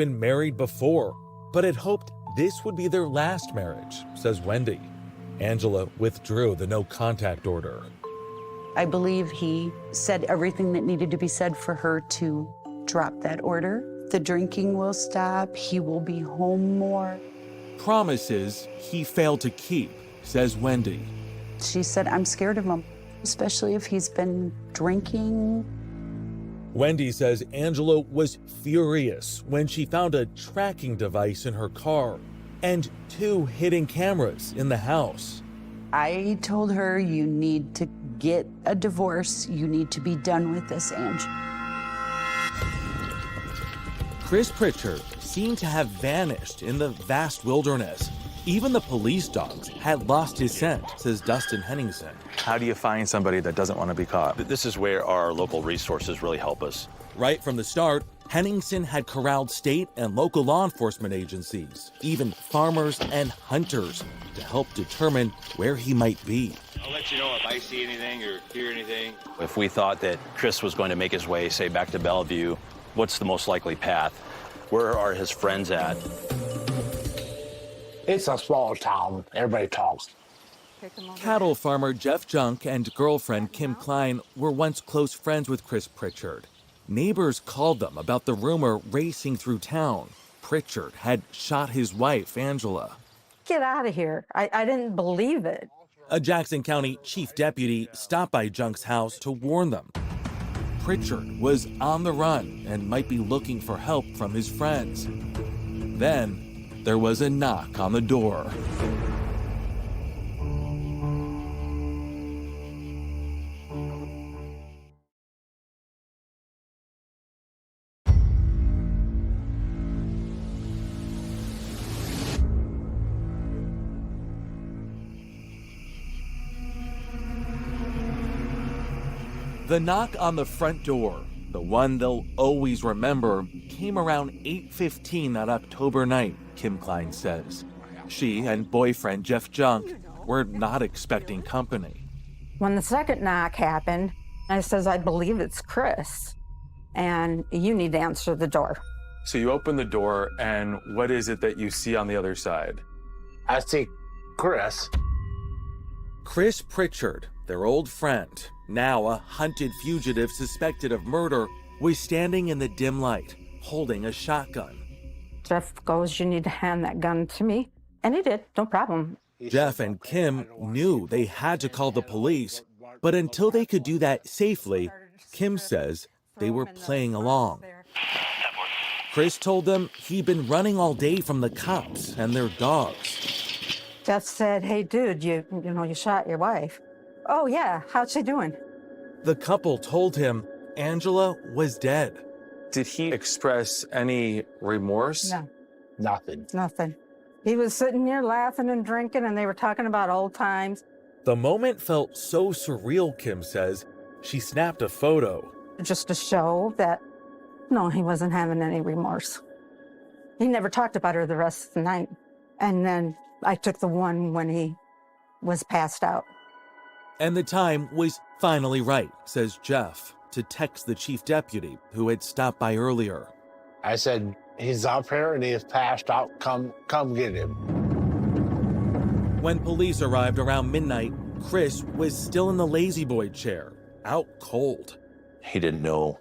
been married before, but had hoped this would be their last marriage, says Wendy. Angela withdrew the no-contact order. I believe he said everything that needed to be said for her to drop that order. The drinking will stop. He will be home more. Promises he failed to keep, says Wendy. She said, I'm scared of him, especially if he's been drinking. Wendy says Angela was furious when she found a tracking device in her car and 2 hidden cameras in the house. I told her, you need to get a divorce. You need to be done with this, Ange. Chris Prichard seemed to have vanished in the vast wilderness. Even the police dogs had lost his scent, says Dustin Henningsen. How do you find somebody that doesn't want to be caught? This is where our local resources really help us. Right from the start, Henningsen had corralled state and local law enforcement agencies, even farmers and hunters, to help determine where he might be. I'll let you know if I see anything or hear anything. If we thought that Chris was going to make his way, say, back to Bellevue, what's the most likely path? Where are his friends at? It's a small town. Everybody talks. Cattle farmer Jeff Junk and girlfriend Kim Klein were once close friends with Chris Prichard. Neighbors called them about the rumor racing through town. Prichard had shot his wife, Angela. Get out of here. I didn't believe it. A Jackson County chief deputy stopped by Junk's house to warn them. Prichard was on the run and might be looking for help from his friends. Then there was a knock on the door. The knock on the front door, the one they'll always remember, came around 8:15 that October night, Kim Klein says. She and boyfriend Jeff Junk were not expecting company. When the second knock happened, I says, I believe it's Chris, and you need to answer the door. So you open the door, and what is it that you see on the other side? I see Chris. Chris Prichard, their old friend, now a hunted fugitive suspected of murder, was standing in the dim light, holding a shotgun. Jeff goes, you need to hand that gun to me. And he did, no problem. Jeff and Kim knew they had to call the police, but until they could do that safely, Kim says they were playing along. Chris told them he'd been running all day from the cops and their dogs. Jeff said, hey, dude, you shot your wife. Oh, yeah, how's she doing? The couple told him Angela was dead. Did he express any remorse? No, Nothing. nothing. He was sitting there laughing and drinking, and they were talking about old times. The moment felt so surreal, Kim says. She snapped a photo. Just to show that, no, he wasn't having any remorse. He never talked about her the rest of the night. And then I took the one when he was passed out. And the time was finally right, says Jeff, to text the chief deputy who had stopped by earlier. I said, he's up here and he is passed out. Come get him. When police arrived around midnight, Chris was still in the lazy boy chair, out cold. He didn't know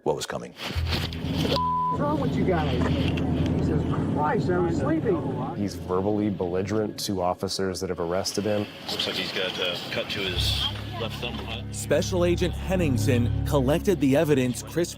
what was coming. What's wrong with you guys? Jesus Christ, I was sleeping. He's verbally belligerent to officers that have arrested him. Looks like he's got a cut to his left thumb. Special Agent Henningsen collected the evidence Chris